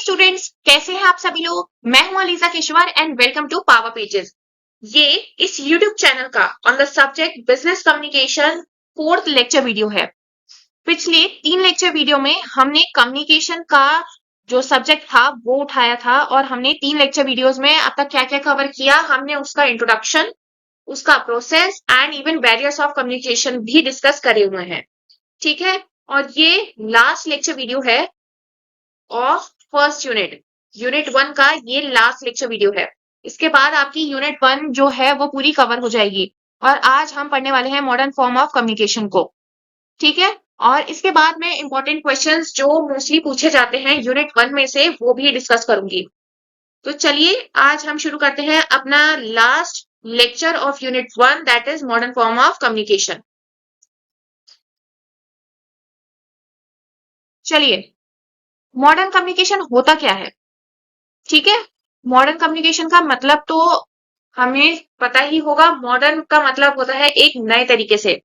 Students, कैसे हैं आप सभी लोग। मैं हूं Aliza Keshwar and welcome to power pages. ये इस यूट्यूब चैनल का on the subject business communication fourth lecture video है। पिछले 3 लेक्चर वीडियो में हमने कम्युनिकेशन का जो सब्जेक्ट था वो उठाया था और हमने 3 लेक्चर वीडियोस में अब तक क्या क्या कवर किया, हमने उसका इंट्रोडक्शन, उसका process and even barriers of communication भी डिस्कस करे हुए हैं। ठीक है, और ये लास्ट लेक्चर वीडियो है ऑफ फर्स्ट यूनिट 1 का ये लास्ट लेक्चर वीडियो है। इसके बाद आपकी यूनिट 1 जो है वो पूरी कवर हो जाएगी और आज हम पढ़ने वाले हैं मॉडर्न फॉर्म ऑफ कम्युनिकेशन को। ठीक है, और इसके बाद में इंपॉर्टेंट क्वेश्चंस जो मोस्टली पूछे जाते हैं यूनिट 1 में से वो भी डिस्कस करूंगी। तो चलिए आज हम शुरू करते हैं अपना last lecture of unit 1 that is modern form of communication. चलिए, मॉडर्न कम्युनिकेशन होता क्या है। ठीक है, मॉडर्न कम्युनिकेशन का मतलब तो हमें पता ही होगा। मॉडर्न का मतलब होता है एक नए तरीके से।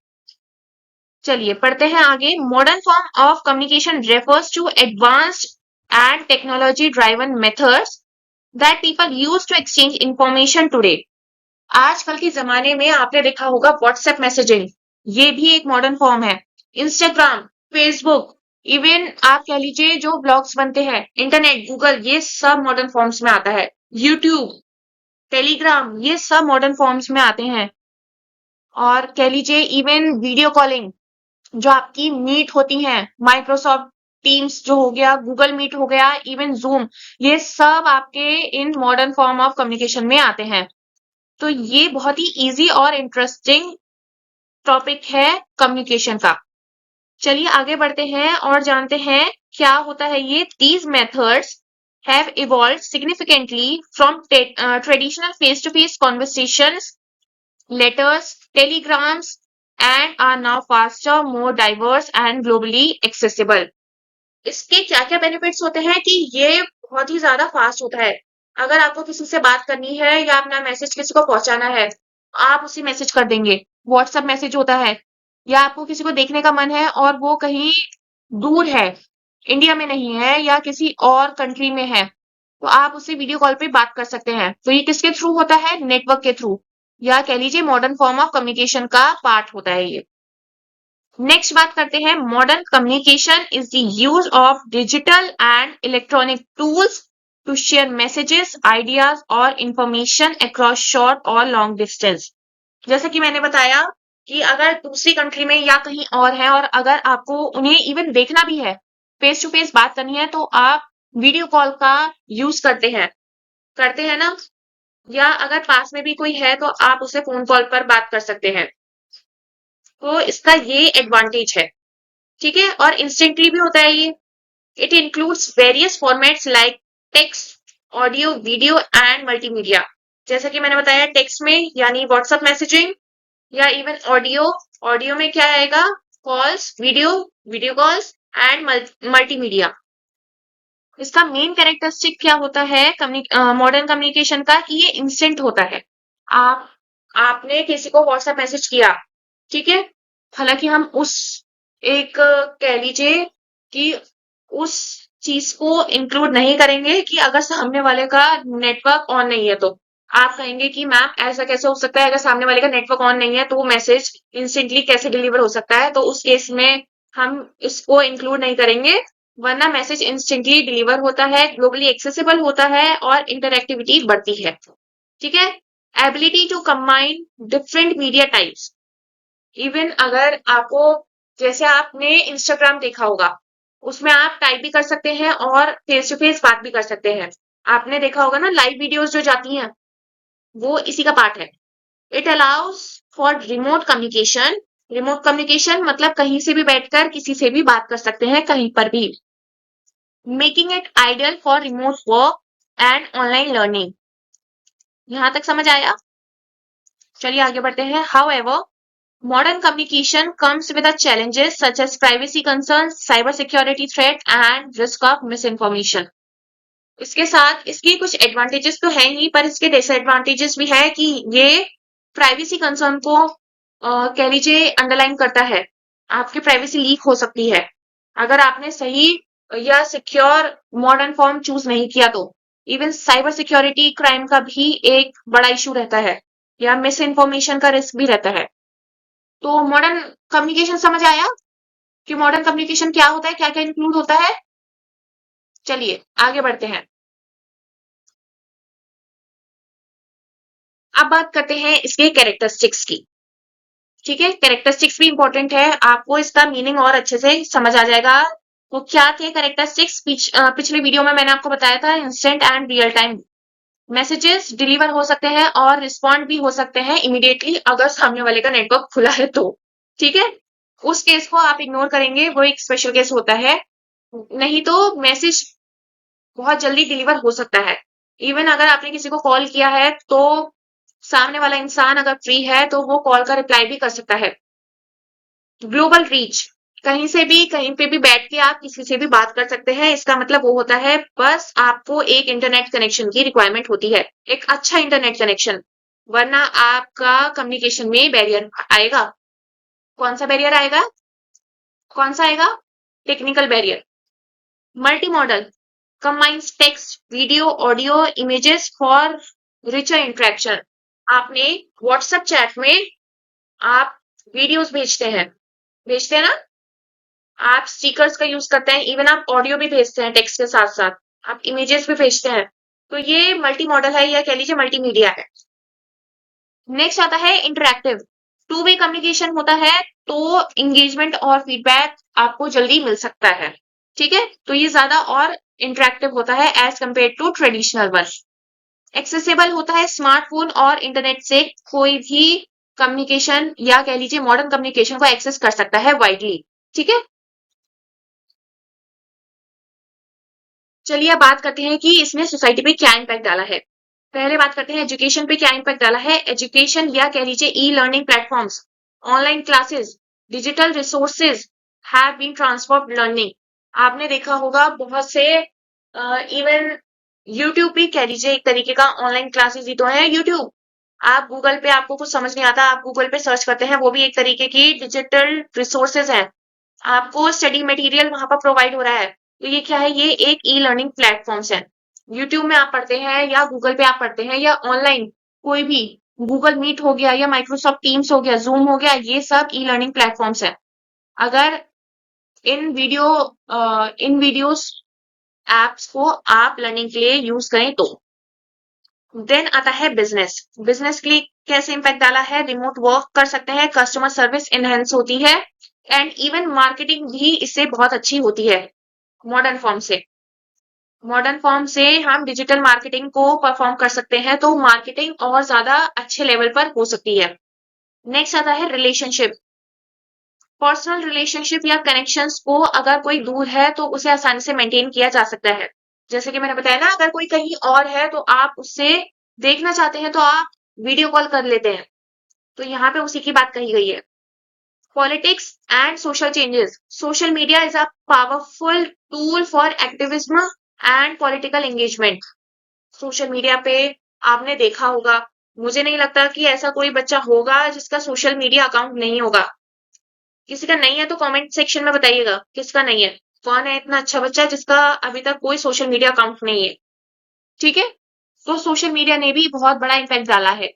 चलिए पढ़ते हैं आगे। Modern form of communication refers to advanced and technology driven methods that people use to exchange information today. आजकल के जमाने में आपने देखा होगा व्हाट्सएप मैसेजिंग, ये भी एक मॉडर्न फॉर्म है। इंस्टाग्राम, फेसबुक, इवन आप कह लीजिए जो ब्लॉग्स बनते हैं, इंटरनेट, गूगल, ये सब मॉडर्न फॉर्म्स में आता है। यूट्यूब, टेलीग्राम, ये सब मॉडर्न फॉर्म्स में आते हैं। और कह लीजिए इवन वीडियो कॉलिंग जो आपकी मीट होती हैं, माइक्रोसॉफ्ट टीम्स जो हो गया, गूगल मीट हो गया, इवन जूम, ये सब आपके in modern form of communication में आते हैं। तो ये बहुत ही इजी और इंटरेस्टिंग टॉपिक है कम्युनिकेशन का। चलिए आगे बढ़ते हैं और जानते हैं क्या होता है ये। These methods have evolved significantly from traditional face-to-face conversations, letters, telegrams, and are now faster, more diverse, and globally accessible. इसके क्या क्या बेनिफिट्स होते हैं कि ये बहुत ही ज्यादा फास्ट होता है। अगर आपको किसी से बात करनी है या अपना मैसेज किसी को पहुंचाना है, आप उसे मैसेज कर देंगे। व्हाट्सएप मैसेज होता है, या आपको किसी को देखने का मन है और वो कहीं दूर है, इंडिया में नहीं है या किसी और कंट्री में है, तो आप उससे वीडियो कॉल पे बात कर सकते हैं। तो ये किसके थ्रू होता है? नेटवर्क के थ्रू, या कह लीजिए मॉडर्न फॉर्म ऑफ कम्युनिकेशन का पार्ट होता है ये। नेक्स्ट बात करते हैं, modern communication is the use of digital and electronic tools to share messages, ideas और इंफॉर्मेशन अक्रॉस शॉर्ट और लॉन्ग डिस्टेंस। जैसे कि मैंने बताया कि अगर दूसरी कंट्री में या कहीं और है और अगर आपको उन्हें इवन देखना भी है, फेस टू फेस बात करनी है, तो आप वीडियो कॉल का यूज करते हैं ना। या अगर पास में भी कोई है तो आप उसे फोन कॉल पर बात कर सकते हैं। तो इसका ये एडवांटेज है। ठीक है, और इंस्टेंटली भी होता है ये। It includes various formats like text, audio, video and multimedia. जैसा कि मैंने बताया, टेक्स्ट में यानी व्हाट्सएप मैसेजिंग, या इवन ऑडियो में क्या आएगा? Calls, video calls and multimedia. इसका मेन कैरेक्टरिस्टिक क्या होता है मॉडर्न कम्युनिकेशन का कि ये इंस्टेंट होता है। आपने किसी को व्हाट्सएप मैसेज किया, ठीक है, हालांकि हम उस एक कह लीजिए कि उस चीज को इंक्लूड नहीं करेंगे कि अगर सामने वाले का नेटवर्क ऑन नहीं है, तो आप कहेंगे कि मैम ऐसा कैसे हो सकता है, अगर सामने वाले का नेटवर्क ऑन नहीं है तो वो मैसेज इंस्टेंटली कैसे डिलीवर हो सकता है। तो उस केस में हम इसको इंक्लूड नहीं करेंगे, वरना मैसेज इंस्टेंटली डिलीवर होता है, ग्लोबली एक्सेसिबल होता है और इंटरएक्टिविटी बढ़ती है। ठीक है, ability to combine different media types. Even अगर आपको, जैसे आपने इंस्टाग्राम देखा होगा, उसमें आप टाइप भी कर सकते हैं और फेस टू फेस बात भी कर सकते हैं। आपने देखा होगा ना, लाइव वीडियोस जो जाती हैं वो इसी का पार्ट है। It allows for remote communication. Remote communication मतलब कहीं से भी बैठकर किसी से भी बात कर सकते हैं, कहीं पर भी। Making it ideal for remote work and online learning. यहां तक समझ आया? चलिए आगे बढ़ते हैं। However, modern communication comes with the challenges such as privacy concerns, cyber security threat and risk of misinformation. इसके साथ इसकी कुछ एडवांटेजेस तो है ही, पर इसके डिसएडवांटेजेस भी है कि ये प्राइवेसी कंसर्न को कह लीजिए अंडरलाइन करता है। आपकी प्राइवेसी लीक हो सकती है। अगर आपने सही या सिक्योर मॉडर्न फॉर्म चूज नहीं किया तो इवन साइबर सिक्योरिटी क्राइम का भी एक बड़ा इशू रहता है या मिस इन्फॉर्मेशन का रिस्क भी रहता है। तो मॉडर्न कम्युनिकेशन समझ आया कि मॉडर्न कम्युनिकेशन क्या होता है, क्या क्या इंक्लूड होता है। चलिए आगे बढ़ते हैं। अब बात करते हैं इसके कैरेक्टरिस्टिक्स की। ठीक है, कैरेक्टरिस्टिक्स भी इंपॉर्टेंट है, आपको इसका मीनिंग और अच्छे से समझ आ जाएगा। वो क्या थे कैरेक्टरिस्टिक्स, पिछले वीडियो में मैंने आपको बताया था, instant and real time messages deliver हो सकते हैं और रिस्पॉन्ड भी हो सकते हैं इमीडिएटली अगर सामने वाले का नेटवर्क खुला है तो। ठीक है, उस केस को आप इग्नोर करेंगे, वो एक स्पेशल केस होता है। नहीं तो मैसेज बहुत जल्दी डिलीवर हो सकता है। इवन अगर आपने किसी को कॉल किया है तो सामने वाला इंसान अगर फ्री है तो वो कॉल का रिप्लाई भी कर सकता है। ग्लोबल रीच, कहीं से भी कहीं पे भी बैठ के आप किसी से भी बात कर सकते हैं। इसका मतलब वो होता है बस आपको एक इंटरनेट कनेक्शन की रिक्वायरमेंट होती है, एक अच्छा इंटरनेट कनेक्शन, वरना आपका कम्युनिकेशन में बैरियर आएगा। कौन सा बैरियर आएगा? कौन सा आएगा? Technical barrier. Multi modal combines text, video, audio, images for richer interaction। आपने व्हाट्सएप चैट में आप वीडियोस भेजते हैं ना, आप स्टिकर्स का यूज करते हैं, इवन आप ऑडियो भी भेजते हैं टेक्स्ट के साथ साथ, आप इमेजेस भी भेजते हैं। तो ये मल्टी मॉडल है या कह लीजिए मल्टीमीडिया है। नेक्स्ट आता है इंटरैक्टिव, टू वे कम्युनिकेशन होता है तो एंगेजमेंट और फीडबैक आपको जल्दी मिल सकता है। ठीक है, तो ये ज्यादा और इंटरैक्टिव होता है as compared to traditional one. Accessible होता है, स्मार्टफोन और इंटरनेट से कोई भी कम्युनिकेशन या कह लीजिए मॉडर्न कम्युनिकेशन को एक्सेस कर सकता है वाइडली। ठीक है, चलिए अब बात करते हैं कि इसने सोसाइटी पे क्या इम्पैक्ट डाला है। पहले बात करते हैं एजुकेशन पे क्या इम्पैक्ट डाला है। एजुकेशन या कह लीजिए e learning platforms, online classes, digital resources have been transformed learning. आपने देखा होगा बहुत से इवन यूट्यूब भी कह लीजिए एक तरीके का ऑनलाइन क्लासेस ही तो है यूट्यूब। आप गूगल पे आपको कुछ समझ नहीं आता, आप गूगल पे सर्च करते हैं, वो भी एक तरीके की डिजिटल रिसोर्सेज है, आपको स्टडी मटेरियल वहां पर प्रोवाइड हो रहा है। तो ये क्या है? ये एक ई लर्निंग प्लेटफॉर्म्स है। यूट्यूब में आप पढ़ते हैं या गूगल पे आप पढ़ते हैं या ऑनलाइन कोई भी, गूगल मीट हो गया या माइक्रोसॉफ्ट टीम्स हो गया, जूम हो गया, ये सब ई लर्निंग प्लेटफॉर्म्स है। अगर इन वीडियोस एप्स को आप लर्निंग के लिए यूज करें तो। देन आता है बिजनेस। बिजनेस के लिए कैसे इम्पैक्ट डाला है? रिमोट वर्क कर सकते हैं, कस्टमर सर्विस इनहेंस होती है एंड इवन मार्केटिंग भी इससे बहुत अच्छी होती है। मॉडर्न फॉर्म से हम डिजिटल मार्केटिंग को परफॉर्म कर सकते हैं तो मार्केटिंग और ज्यादा अच्छे लेवल पर हो सकती है। नेक्स्ट आता है रिलेशनशिप। पर्सनल रिलेशनशिप या कनेक्शंस को अगर कोई दूर है तो उसे आसानी से मेंटेन किया जा सकता है। जैसे कि मैंने बताया ना, अगर कोई कहीं और है तो आप उससे देखना चाहते हैं तो आप वीडियो कॉल कर लेते हैं। तो यहाँ पे उसी की बात कही गई है। Politics and social changes, social media is a powerful tool for activism and political engagement. Social media पे आपने देखा होगा, मुझे नहीं लगता कि ऐसा कोई बच्चा होगा जिसका सोशल मीडिया अकाउंट नहीं होगा। किसी का नहीं है तो कमेंट सेक्शन में बताइएगा किसका नहीं है। कौन है इतना अच्छा बच्चा जिसका अभी तक कोई सोशल मीडिया अकाउंट नहीं है? ठीक है, तो सोशल मीडिया ने भी बहुत बड़ा इम्पैक्ट डाला है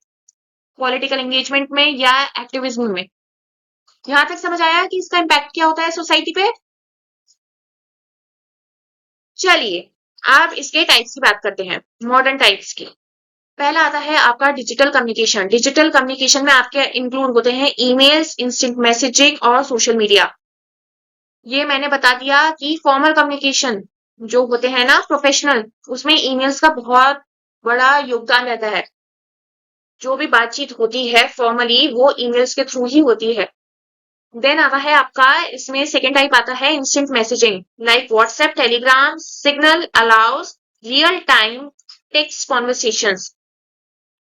पॉलिटिकल एंगेजमेंट में या एक्टिविज्म में। यहां तक समझ आया कि इसका इम्पैक्ट क्या होता है सोसाइटी पे। चलिए अब इसके टाइप्स की बात करते हैं, मॉडर्न टाइप्स की। पहला आता है आपका डिजिटल कम्युनिकेशन। डिजिटल कम्युनिकेशन में आपके इंक्लूड होते हैं ईमेल्स, इंस्टेंट मैसेजिंग और सोशल मीडिया। ये मैंने बता दिया कि फॉर्मल कम्युनिकेशन जो होते हैं ना, प्रोफेशनल, उसमें ईमेल्स का बहुत बड़ा योगदान रहता है। जो भी बातचीत होती है फॉर्मली वो ईमेल्स के थ्रू ही होती है। देन आता है आपका, इसमें सेकेंड टाइप आता है instant messaging, like WhatsApp, Telegram, signal allows real time text conversations,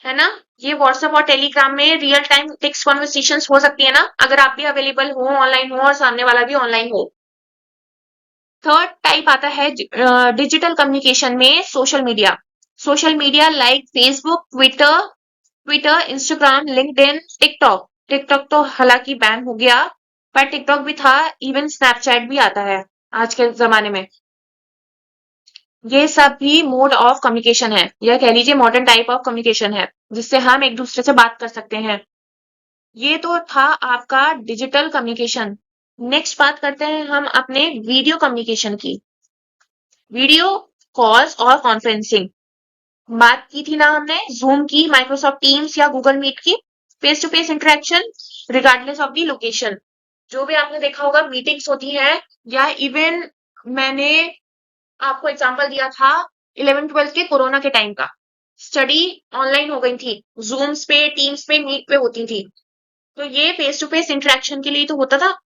है ना। ये व्हाट्सएप और टेलीग्राम में रियल टाइम टेक्स्ट कॉन्वर्सेशंस हो सकती है ना, अगर आप भी अवेलेबल हो, ऑनलाइन हो और सामने वाला भी ऑनलाइन हो। थर्ड टाइप आता है डिजिटल कम्युनिकेशन में social media. Social media like Facebook, Twitter, Instagram, LinkedIn, TikTok. TikTok तो हालांकि बैन हो गया, पर टिकटॉक भी था, इवन स्नैपचैट भी आता है आज के जमाने में। ये सब भी मोड ऑफ कम्युनिकेशन है, या कह लीजिए मॉडर्न टाइप ऑफ कम्युनिकेशन है, जिससे हम एक दूसरे से बात कर सकते हैं। ये तो था आपका डिजिटल कम्युनिकेशन। नेक्स्ट बात करते हैं हम अपने वीडियो कम्युनिकेशन की। वीडियो कॉल्स और कॉन्फ्रेंसिंग बात की थी ना हमने, जूम की, माइक्रोसॉफ्ट टीम्स या गूगल मीट की। Face to face interaction regardless of the location. जो भी आपने देखा होगा मीटिंग्स होती है, या इवन मैंने आपको एग्जांपल दिया था 11th-12th के कोरोना के टाइम का। स्टडी ऑनलाइन हो गई थी, जूम्स पे, टीम्स पे, मीट पे होती थी। तो ये फेस टू फेस इंटरेक्शन के लिए तो होता था,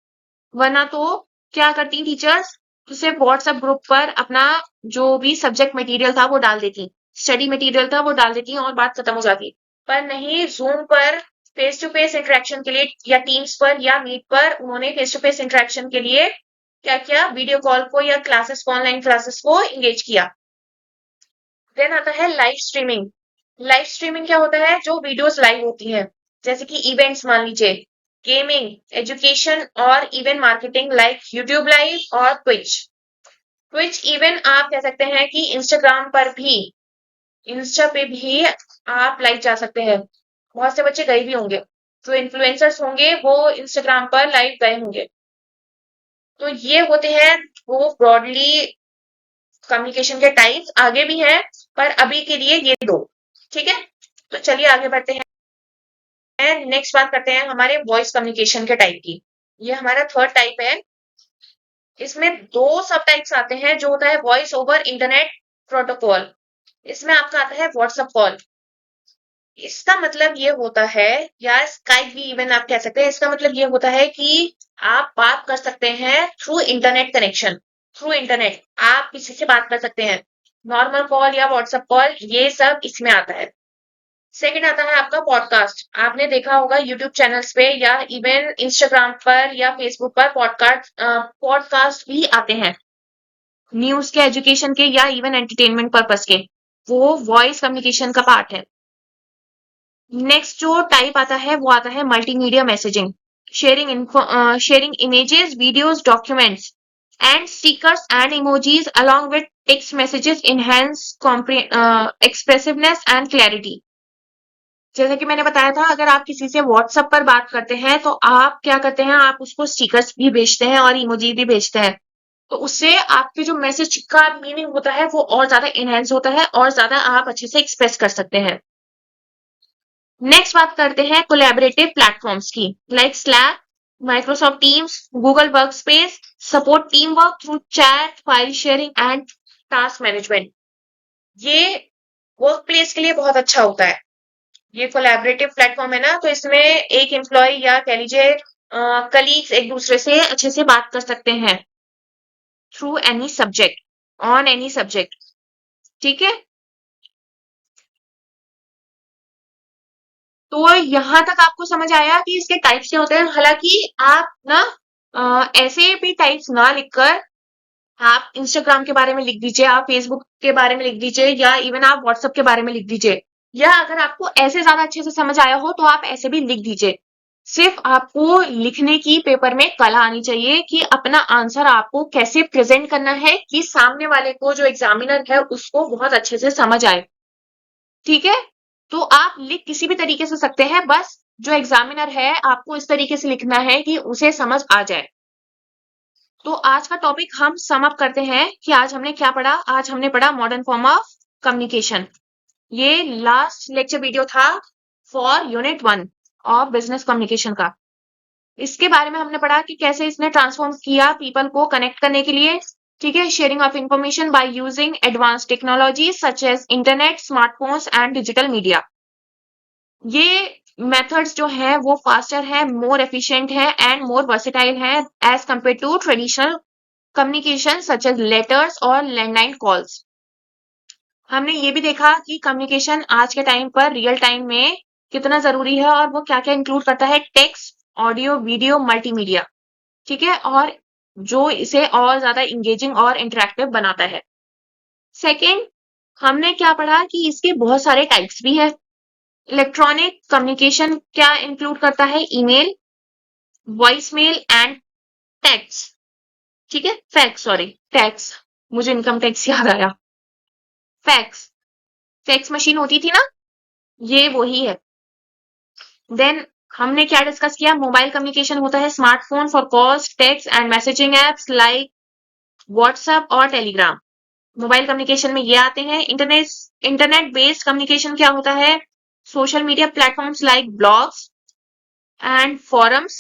वरना तो क्या करती टीचर्स, तो सिर्फ व्हाट्सएप ग्रुप पर अपना जो भी सब्जेक्ट मटेरियल था वो डाल देती, स्टडी मटेरियल था वो डाल देती और बात खत्म हो जाती। पर नहीं, जूम पर फेस टू फेस इंटरेक्शन के लिए, या टीम्स पर या मीट पर उन्होंने फेस टू फेस इंटरेक्शन के लिए क्या किया, वीडियो कॉल को या क्लासेस को, ऑनलाइन क्लासेस को एंगेज किया। देन आता है लाइव स्ट्रीमिंग। लाइव स्ट्रीमिंग क्या होता है, जो वीडियोस लाइव होती हैं, जैसे कि इवेंट्स मान लीजिए, गेमिंग, एजुकेशन और event marketing like YouTube live और ट्विच। ट्विच इवन आप कह सकते हैं कि इंस्टाग्राम पर भी, इंस्टा पे भी आप लाइव जा सकते हैं। बहुत से बच्चे गए भी होंगे, जो इन्फ्लुएंसर्स होंगे वो इंस्टाग्राम पर लाइव गए होंगे। तो ये होते हैं वो ब्रॉडली कम्युनिकेशन के टाइप्स। आगे भी है, पर अभी के लिए ये दो, ठीक है। तो चलिए आगे बढ़ते हैं। नेक्स्ट बात करते हैं हमारे वॉइस कम्युनिकेशन के टाइप की। ये हमारा थर्ड टाइप है। इसमें दो सब टाइप्स आते हैं, जो होता है वॉइस ओवर इंटरनेट प्रोटोकॉल। इसमें आपका आता है व्हाट्सएप कॉल। इसका मतलब ये होता है, या स्काइप भी इवन आप कह सकते हैं, इसका मतलब ये होता है कि आप बात कर सकते हैं through internet connection. Through internet आप किसी से बात कर सकते हैं। नॉर्मल कॉल या व्हाट्सएप कॉल, ये सब इसमें आता है। सेकंड आता है आपका पॉडकास्ट। आपने देखा होगा यूट्यूब चैनल्स पे या इवन इंस्टाग्राम पर या फेसबुक पर पॉडकास्ट भी आते हैं, न्यूज के, एजुकेशन के या इवन एंटरटेनमेंट पर्पस के। वो वॉइस कम्युनिकेशन का पार्ट है। नेक्स्ट जो टाइप आता है वो आता है multimedia messaging. Sharing images, videos, documents and stickers and emojis along with text messages enhance expressiveness and clarity। जैसे कि मैंने बताया था, अगर आप किसी से व्हाट्सएप पर बात करते हैं तो आप क्या करते हैं, आप उसको स्टिकर्स भी भेजते हैं और इमोजी भी भेजते हैं। तो उससे आपके जो मैसेज का मीनिंग होता है वो और ज्यादा एनहेंस होता है, और ज्यादा आप अच्छे से एक्सप्रेस कर सकते हैं। नेक्स्ट बात करते हैं कोलैबोरेटिव प्लेटफॉर्म्स की, like slack, Microsoft teams, Google workspace, support team work through chat, file sharing and task management. ये वर्क प्लेस के लिए बहुत अच्छा होता है। ये कोलैबोरेटिव प्लेटफॉर्म है ना, तो इसमें एक एम्प्लॉय या कह लीजिए कलीग्स एक दूसरे से अच्छे से बात कर सकते हैं through any subject, on any subject, ठीक है। तो यहाँ तक आपको समझ आया कि इसके टाइप्स क्या होते हैं। हालांकि आप ना ऐसे भी टाइप्स ना लिखकर आप इंस्टाग्राम के बारे में लिख दीजिए, आप फेसबुक के बारे में लिख दीजिए, या इवन आप व्हाट्सएप के बारे में लिख दीजिए, या अगर आपको ऐसे ज्यादा अच्छे से समझ आया हो तो आप ऐसे भी लिख दीजिए। सिर्फ आपको लिखने की पेपर में कला आनी चाहिए कि अपना आंसर आपको कैसे प्रेजेंट करना है कि सामने वाले को, जो एग्जामिनर है, उसको बहुत अच्छे से समझ आए, ठीक है। तो आप लिख किसी भी तरीके से सकते हैं, बस जो एग्जामिनर है आपको इस तरीके से लिखना है कि उसे समझ आ जाए। तो आज का टॉपिक हम सम अप करते हैं कि आज हमने क्या पढ़ा। आज हमने पढ़ा मॉडर्न फॉर्म ऑफ कम्युनिकेशन। ये लास्ट लेक्चर वीडियो था for unit 1 of business communication का। इसके बारे में हमने पढ़ा कि कैसे इसने ट्रांसफॉर्म किया पीपल को कनेक्ट करने के लिए, ठीक है, sharing of information by using advance technology such as internet, smartphones and digital media. ये मेथड्स जो है वो फास्टर है, मोर एफिशिएंट है एंड मोर वर्सेटाइल है as compared to traditional communication such as letters और लैंडलाइन कॉल्स। हमने ये भी देखा कि कम्युनिकेशन आज के टाइम पर रियल टाइम में कितना जरूरी है, और वो क्या क्या इंक्लूड करता है, टेक्स्ट, ऑडियो, वीडियो, मल्टीमीडिया, ठीक है, और जो इसे और ज्यादा इंगेजिंग और इंटरेक्टिव बनाता है। सेकेंड, हमने क्या पढ़ा कि इसके बहुत सारे टाइप्स भी है। इलेक्ट्रॉनिक कम्युनिकेशन क्या इंक्लूड करता है, email, voice male and text, ठीक है, फैक्स, सॉरी, टैक्स, मुझे इनकम टैक्स याद आया। फैक्स, फैक्स मशीन होती थी ना, ये वही है। देन हमने क्या डिस्कस किया, मोबाइल कम्युनिकेशन होता है smartphone for calls, text and messaging apps like WhatsApp और टेलीग्राम। मोबाइल कम्युनिकेशन में ये आते हैं। इंटरनेट बेस्ड कम्युनिकेशन क्या होता है, social media platforms like blogs and forums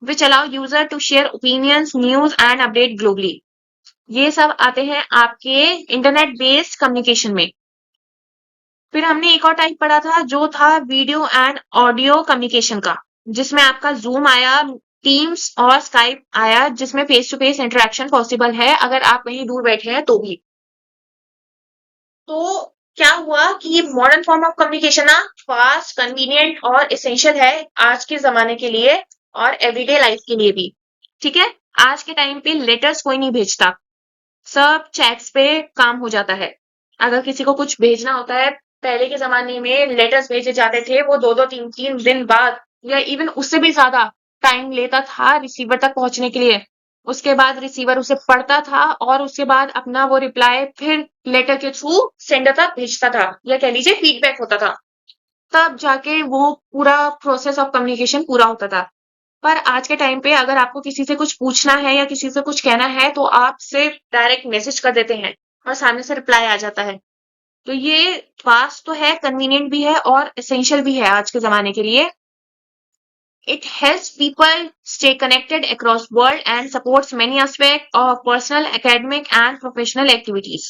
which allow user to share opinions, news and update globally. ये सब आते हैं आपके इंटरनेट बेस्ड कम्युनिकेशन में। फिर हमने एक और टाइप पढ़ा था जो था वीडियो एंड ऑडियो कम्युनिकेशन का, जिसमें आपका जूम आया, टीम्स और स्काइप आया, जिसमें face to face interaction possible है अगर आप कहीं दूर बैठे हैं तो भी। तो क्या हुआ कि मॉडर्न फॉर्म ऑफ कम्युनिकेशन ना फास्ट, कन्वीनियंट और इसेंशियल है आज के जमाने के लिए और एवरीडे लाइफ के लिए भी। ठीक है, आज के टाइम पे लेटर्स कोई नहीं भेजता, सब चैट्स पे काम हो जाता है। अगर किसी को कुछ भेजना होता है, पहले के जमाने में लेटर्स भेजे जाते थे, वो 2-2 3-3 दिन बाद या इवन उससे भी ज्यादा टाइम लेता था रिसीवर तक पहुंचने के लिए। उसके बाद रिसीवर उसे पढ़ता था और उसके बाद अपना वो रिप्लाई फिर लेटर के थ्रू सेंडर तक भेजता था, या कह लीजिए फीडबैक होता था। तब जाके वो पूरा प्रोसेस ऑफ कम्युनिकेशन पूरा होता था। पर आज के टाइम पे अगर आपको किसी से कुछ पूछना है या किसी से कुछ कहना है तो आप सिर्फ डायरेक्ट मैसेज कर देते हैं और सामने से रिप्लाई आ जाता है। तो ये फास्ट तो है, कन्वीनियंट भी है और एसेंशियल भी है आज के जमाने के लिए। It helps people stay connected across world and supports many aspects of personal, academic and professional activities.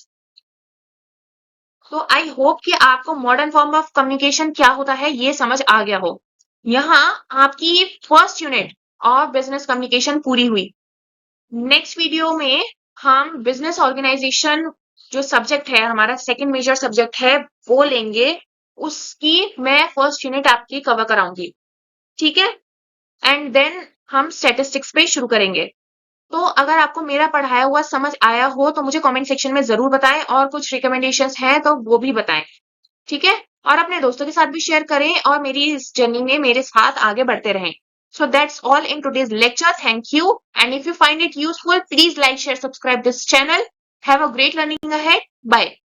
तो आई होप कि आपको मॉडर्न फॉर्म ऑफ कम्युनिकेशन क्या होता है ये समझ आ गया हो। यहाँ आपकी first unit of business communication पूरी हुई। नेक्स्ट वीडियो में हम बिजनेस ऑर्गेनाइजेशन जो सब्जेक्ट है, हमारा सेकंड मेजर सब्जेक्ट है, वो लेंगे। उसकी मैं फर्स्ट यूनिट आपकी कवर कराऊंगी, ठीक है। एंड देन हम स्टैटिस्टिक्स पे शुरू करेंगे। तो अगर आपको मेरा पढ़ाया हुआ समझ आया हो तो मुझे कमेंट सेक्शन में जरूर बताएं, और कुछ रिकमेंडेशंस हैं तो वो भी बताएं, ठीक है। और अपने दोस्तों के साथ भी शेयर करें और मेरी इस जर्नी में मेरे साथ आगे बढ़ते रहें। So that's all in today's lecture. Thank you. And if you find it useful, please like, share, subscribe this channel. Have a great learning ahead. Bye.